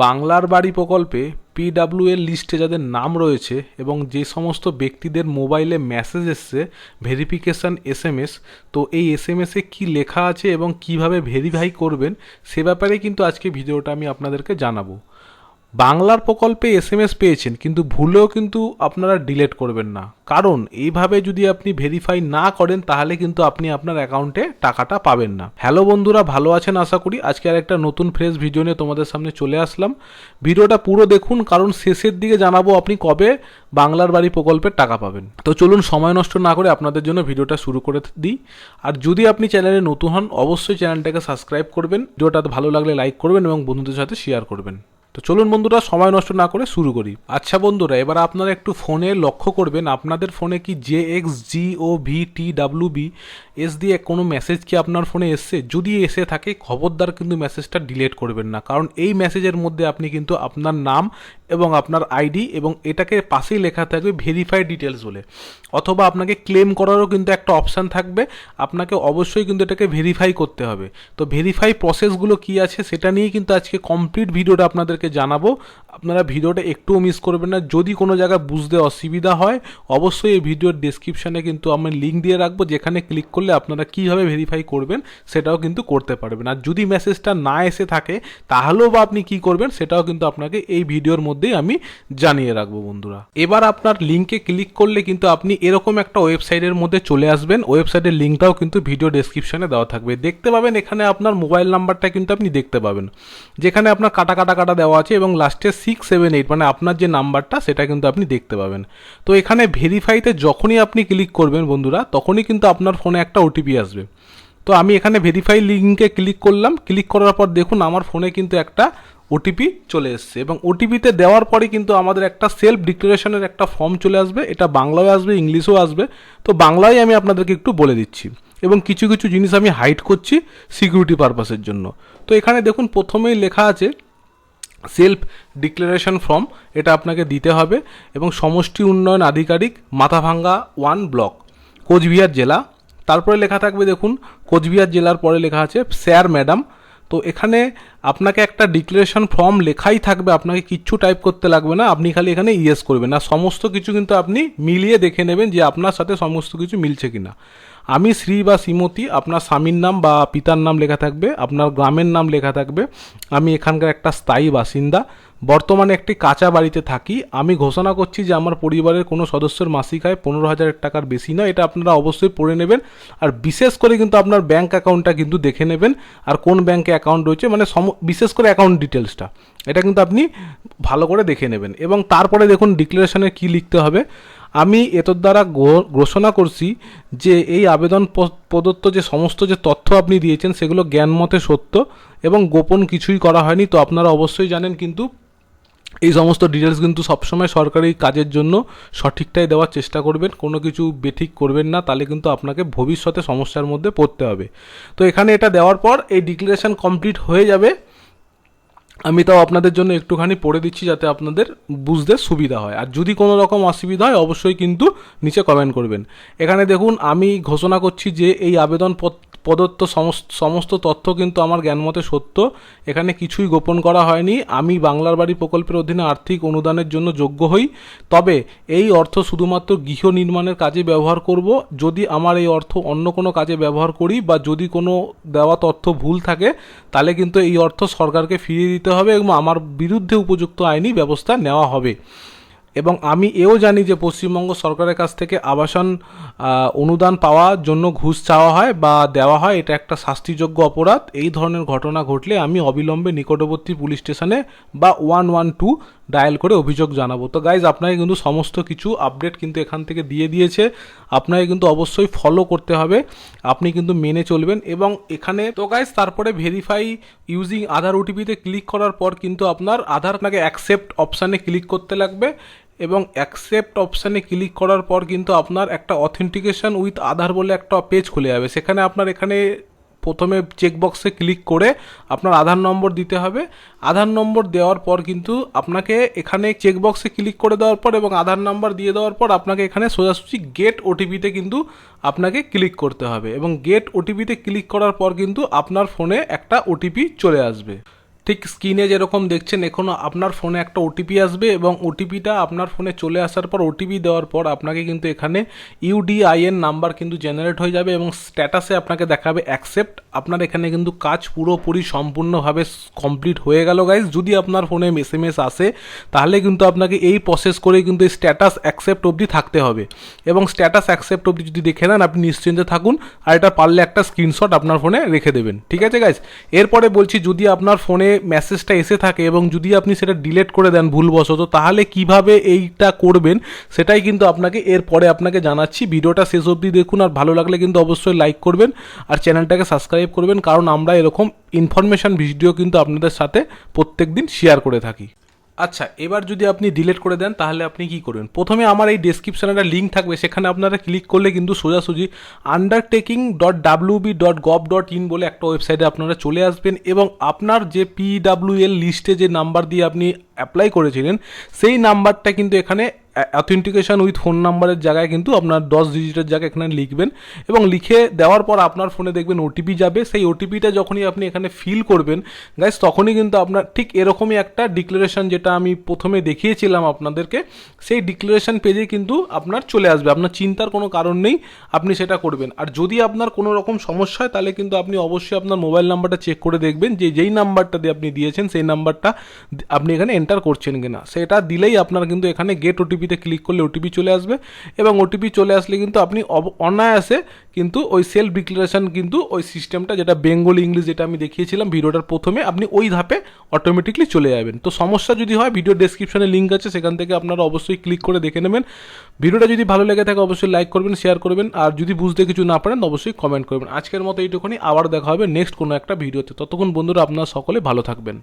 বাংলার বাড়ি প্রকল্পে পিডাব্লিউএর লিস্টে যাদের নাম রয়েছে এবং যে সমস্ত ব্যক্তিদের মোবাইলে মেসেজ এসছে ভেরিফিকেশান এসএমএস, তো এই এসএমএসে কী লেখা আছে এবং কিভাবে ভেরিফাই করবেন সে ব্যাপারে কিন্তু আজকে ভিডিওটা আমি আপনাদেরকে জানাবো। বাংলার প্রকল্পে এসএমএস পেয়েছেন কিন্তু ভুলেও কিন্তু আপনারা ডিলিট করবেন না, কারণ এইভাবে যদি আপনি ভেরিফাই না করেন তাহলে কিন্তু আপনি আপনার অ্যাকাউন্টে টাকাটা পাবেন না। হ্যালো বন্ধুরা, ভালো আছেন আশা করি। আজকে আর একটা নতুন ফ্রেশ ভিডিও নিয়ে তোমাদের সামনে চলে আসলাম। ভিডিওটা পুরো দেখুন, কারণ শেষের দিকে জানাবো আপনি কবে বাংলার বাড়ি প্রকল্পের টাকা পাবেন। তো চলুন সময় নষ্ট না করে আপনাদের জন্য ভিডিওটা শুরু করে দিই। আর যদি আপনি চ্যানেলে নতুন হন অবশ্যই চ্যানেলটাকে সাবস্ক্রাইব করবেন, ভিডিওটা ভালো লাগলে লাইক করবেন এবং বন্ধুদের সাথে শেয়ার করবেন। তো চলুন বন্ধুরা সময় নষ্ট না করে শুরু করি। আচ্ছা বন্ধুরা, এবার আপনারা একটু ফোনে লক্ষ্য করবেন আপনাদের ফোনে কি JXGOVTWBS দিয়ে কোনো মেসেজ কি আপনার ফোনে এসছে? যদি এসে থাকে খবরদার কিন্তু মেসেজটা ডিলিট করবেন না, কারণ এই মেসেজের মধ্যে আপনি কিন্তু আপনার নাম এবং আপনার আইডি এবং এটাকে পাশেই লেখা থাকবে ভেরিফাইড ডিটেলস বলে, অথবা আপনাকে ক্লেম করারও কিন্তু একটা অপশান থাকবে। আপনাকে অবশ্যই কিন্তু এটাকে ভেরিফাই করতে হবে। তো ভেরিফাই প্রসেসগুলো কি আছে সেটা নিয়ে কিন্তু আজকে কমপ্লিট ভিডিওটা আপনাদেরকে জানাবো। আপনারা ভিডিওটা একটুও মিস করবেন না। যদি কোনো জায়গায় বুঝতে অসুবিধা হয় অবশ্যই এই ভিডিওর ডেসক্রিপশানে কিন্তু আমি লিঙ্ক দিয়ে রাখবো, যেখানে ক্লিক করলে আপনারা কীভাবে ভেরিফাই করবেন সেটাও কিন্তু করতে পারবেন। আর যদি মেসেজটা না এসে থাকে তাহলেও বা আপনি কী করবেন সেটাও কিন্তু আপনাকে এই ভিডিওর মধ্যেই আমি জানিয়ে রাখবো বন্ধুরা। এবার আপনার লিঙ্কে ক্লিক করলে কিন্তু আপনি এরকম একটা ওয়েবসাইটের মধ্যে চলে আসবেন। ওয়েবসাইটের লিঙ্কটাও কিন্তু ভিডিও ডেসক্রিপশানে দেওয়া থাকবে। দেখতে পাবেন এখানে আপনার মোবাইল নাম্বারটা কিন্তু আপনি দেখতে পাবেন, যেখানে আপনার কাটা দেওয়া আছে এবং লাস্টে 678 মানে আপনার যে নাম্বারটা সেটা কিন্তু আপনি দেখতে পাবেন। তো এখানে ভেরিফাইতে যখনই আপনি ক্লিক করবেন বন্ধুরা, তখনই কিন্তু আপনার ফোনে একটা ওটিপি আসবে। তো আমি এখানে ভেরিফাই লিঙ্কে ক্লিক করলাম। ক্লিক করার পর দেখুন আমার ফোনে কিন্তু একটা ওটিপি চলে এসছে এবং ওটিপিতে দেওয়ার পরে কিন্তু আমাদের একটা সেলফ ডিক্লারেশনের একটা ফর্ম চলে আসবে। এটা বাংলাও আসবে, ইংলিশেও আসবে। তো বাংলায় আমি আপনাদেরকে একটু বলে দিচ্ছি এবং কিছু কিছু জিনিস আমি হাইড করছি সিকিউরিটি পারপাসের জন্য। তো এখানে দেখুন প্রথমেই লেখা আছে সেলফ ডিক্লারেশন ফর্ম, এটা আপনাকে দিতে হবে এবং সমষ্টি উন্নয়ন আধিকারিক মাথাভাঙ্গা 1 ব্লক, কোচবিহার জেলা। তারপরে লেখা থাকবে দেখুন কোচবিহার জেলার পরে লেখা আছে স্যার ম্যাডাম। তো এখানে আপনাকে একটা ডিক্লারেশন ফর্ম লেখাই থাকবে, আপনাকে কিচ্ছু টাইপ করতে লাগবে না, আপনি খালি এখানে ইয়েস করবেন। আর সমস্ত কিছু কিন্তু আপনি মিলিয়ে দেখে নেবেন যে আপনার সাথে সমস্ত কিছু মিলছে কিনা। আমি শ্রী বা শ্রীমতী, আপনার স্বামীর নাম বা পিতার নাম লেখা থাকবে, আপনার গ্রামের নাম লেখা থাকবে, আমি এখানকার একটা স্থায়ী বাসিন্দা, বর্তমানে একটি কাঁচা বাড়িতে থাকি, আমি ঘোষণা করছি যে আমার পরিবারের কোনো সদস্যের মাসিক আয় 15,000 টাকার বেশি নয়। এটা আপনারা অবশ্যই পড়ে নেবেন। আর বিশেষ করে কিন্তু আপনার ব্যাঙ্ক অ্যাকাউন্টটা কিন্তু দেখে নেবেন, আর কোন ব্যাঙ্কে অ্যাকাউন্ট রয়েছে মানে বিশেষ করে অ্যাকাউন্ট ডিটেলসটা এটা কিন্তু আপনি ভালো করে দেখে নেবেন। এবং তারপরে দেখুন ডিক্লারেশনে কি লিখতে হবে। আমি এতর দ্বারা ঘোষণা করছি যে এই আবেদন প্রদত্ত যে সমস্ত যে তথ্য আপনি দিয়েছেন সেগুলো জ্ঞানমতে সত্য এবং গোপন কিছুই করা হয়নি। তো আপনারা অবশ্যই জানেন কিন্তু এই সমস্ত ডিটেলস কিন্তু সবসময় সরকারি কাজের জন্য সঠিকটাই দেওয়ার চেষ্টা করবেন, কোনো কিছু বেঠিক করবেন না, তাহলে কিন্তু আপনাকে ভবিষ্যতে সমস্যার মধ্যে পড়তে হবে। তো এখানে এটা দেওয়ার পর এই ডিক্লারেশন কমপ্লিট হয়ে যাবে। আমি তাও আপনাদের জন্য একটুখানি পড়ে দিচ্ছি যাতে আপনাদের বুঝতে সুবিধা হয়। আর যদি কোনো রকম অসুবিধা হয় অবশ্যই কিন্তু নিচে কমেন্ট করবেন। এখানে দেখুন আমি ঘোষণা করছি যে এই আবেদন প্রদত্ত সমস্ত তথ্য কিন্তু আমার জ্ঞানমতে সত্য, এখানে কিছুই গোপন করা হয়নি। আমি বাংলার বাড়ি প্রকল্পের অধীনে আর্থিক অনুদানের জন্য যোগ্য হই, তবে এই অর্থ শুধুমাত্র গৃহ নির্মাণের কাজে ব্যবহার করব। যদি আমার এই অর্থ অন্য কোনো কাজে ব্যবহার করি বা যদি কোনো দেওয়া তথ্য ভুল থাকে তাহলে কিন্তু এই অর্থ সরকারকে ফিরিয়ে দিতে হবে এবং আমার বিরুদ্ধে উপযুক্ত আইনি ব্যবস্থা নেওয়া হবে। এবং আমি এও জানি যে পশ্চিমবঙ্গ সরকারের কাছ থেকে আবাসন অনুদান পাওয়ার জন্য ঘুষ চাওয়া হয় বা দেওয়া হয়, এটা একটা শাস্তিযোগ্য অপরাধ। এই ধরনের ঘটনা ঘটলে আমি অবিলম্বে নিকটবর্তী পুলিশ স্টেশনে বা 112 ডায়াল করে অভিযোগ জানাবো। তো গাইজ আপনাকে কিন্তু সমস্ত কিছু আপডেট কিন্তু এখান থেকে দিয়ে দিয়েছে, আপনাকে কিন্তু অবশ্যই ফলো করতে হবে, আপনি কিন্তু মেনে চলবেন। এবং এখানে তো গাইজ তারপরে ভেরিফাই ইউজিং আধার ওটিপিতে ক্লিক করার পর কিন্তু আপনার আধার আপনাকে অ্যাকসেপ্ট অপশানে ক্লিক করতে লাগবে এবং অ্যাকসেপ্ট অপশানে ক্লিক করার পর কিন্তু আপনার একটা অথেন্টিকেশন উইথ আধার বলে একটা পেজ খুলে যাবে। সেখানে আপনার এখানে প্রথমে চেকবক্সে ক্লিক করে আপনার আধার নম্বর দিতে হবে। আধার নম্বর দেওয়ার পর কিন্তু আপনাকে এখানে চেকবক্সে ক্লিক করে দেওয়ার পর এবং আধার নাম্বার দিয়ে দেওয়ার পর আপনাকে এখানে সোজাসুজি গেট ওটিপিতে কিন্তু আপনাকে ক্লিক করতে হবে এবং গেট ওটিপিতে ক্লিক করার পর কিন্তু আপনার ফোনে একটা ওটিপি চলে আসবে। ঠিক স্ক্রিনে যেরকম দেখছেন এখন আপনার ফোনে একটা ওটিপি আসবে এবং ওটিপিটা আপনার ফোনে চলে আসার পর ওটিপি দেওয়ার পর আপনাকে কিন্তু এখানে ইউডিআইএন নাম্বার কিন্তু জেনারেট হয়ে যাবে এবং স্ট্যাটাসে আপনাকে দেখাবে অ্যাকসেপ্ট। আপনার এখানে কিন্তু কাজ পুরোপুরি সম্পূর্ণভাবে কমপ্লিট হয়ে গেল গাইজ। যদি আপনার ফোনে এসএমএস আসে তাহলে কিন্তু আপনাকে এই প্রসেস করে কিন্তু স্ট্যাটাস অ্যাকসেপ্ট অবধি থাকতে হবে এবং স্ট্যাটাস অ্যাকসেপ্ট অবধি যদি দেখে নেন আপনি নিশ্চিন্তে থাকুন। আর এটা পারলে একটা স্ক্রিনশট আপনার ফোনে রেখে দেবেন, ঠিক আছে গাইজ। এরপরে বলছি যদি আপনার ফোনে মেসেজটা এসে থাকে এবং যদি আপনি সেটা ডিলিট করে দেন ভুলবশত, তাহলে কিভাবে এইটা করবেন সেটাই কিন্তু এরপরে আপনাকে জানাচ্ছি। ভিডিওটা শেষ অবধি দেখুন আর ভালো লাগলে কিন্তু অবশ্যই লাইক করবেন আর চ্যানেলটাকে সাবস্ক্রাইব করবেন, কারণ আমরা এরকম ইনফরমেশন ভিডিও কিন্তু আপনাদের সাথে প্রত্যেকদিন শেয়ার করে থাকি। আচ্ছা, এবার যদি আপনি ডিলিট করে দেন তাহলে আপনি কি করবেন? প্রথমে আমার এই ডেসক্রিপশনে একটা লিঙ্ক থাকবে, সেখানে আপনারা ক্লিক করলে কিন্তু সোজাসুজি undertaking.wb.gov.in বলে একটা ওয়েবসাইটে আপনারা চলে আসবেন এবং আপনার যে PWL লিস্টে যে নাম্বার দিয়ে আপনি অ্যাপ্লাই করেছিলেন সেই নাম্বারটা কিন্তু এখানে অথেন্টিকেশন উইথ ফোন নাম্বারের জায়গায় কিন্তু আপনার 10 ডিজিটের জায়গায় এখানে লিখবেন এবং লিখে দেওয়ার পর আপনার ফোনে দেখবেন ওটিপি যাবে। সেই ওটিপিটা যখনই আপনি এখানে ফিল করবেন গাইস, তখনই কিন্তু আপনার ঠিক এরকমই একটা ডিক্লারেশন, যেটা আমি প্রথমে দেখিয়েছিলাম আপনাদেরকে, সেই ডিক্লারেশন পেজে কিন্তু আপনার চলে আসবে। আপনার চিন্তার কোনো কারণ নেই, আপনি সেটা করবেন। আর যদি আপনার কোনো রকম সমস্যা হয় তাহলে কিন্তু আপনি অবশ্যই আপনার মোবাইল নাম্বারটা চেক করে দেখবেন যে যেই নাম্বারটা দিয়ে আপনি দিয়েছেন সেই নাম্বারটা আপনি এখানে এন্টার করছেন কিনা। সেটা দিলেই আপনার কিন্তু এখানে গেট ওটিপিতে ক্লিক করলে ওটিপি চলে আসবে এবং ওটিপি চলে আসলে কিন্তু আপনি অনায়াসে কিন্তু ওই সেলফ ডিক্লারেশন কিন্তু ওই সিস্টেমটা, যেটা বেঙ্গলি ইংলিশ যেটা আমি দেখিয়েছিলাম ভিডিওটার প্রথমে, আপনি ওই ধাপে অটোমেটিকলি চলে যাবেন। তো সমস্যা যদি হয় ভিডিও ডেসক্রিপশনে লিঙ্ক আছে, সেখান থেকে আপনারা অবশ্যই ক্লিক করে দেখে নেবেন। ভিডিওটা যদি ভালো লেগে থাকে অবশ্যই লাইক করবেন, শেয়ার করবেন আর যদি বুঝতে কিছু না পারেন অবশ্যই কমেন্ট করবেন। আজকের মতো এইটুকুনি, আবার দেখা হবে নেক্সট কোনো একটা ভিডিওতে। ততক্ষণ বন্ধুরা আপনারা সকলে ভালো থাকবেন।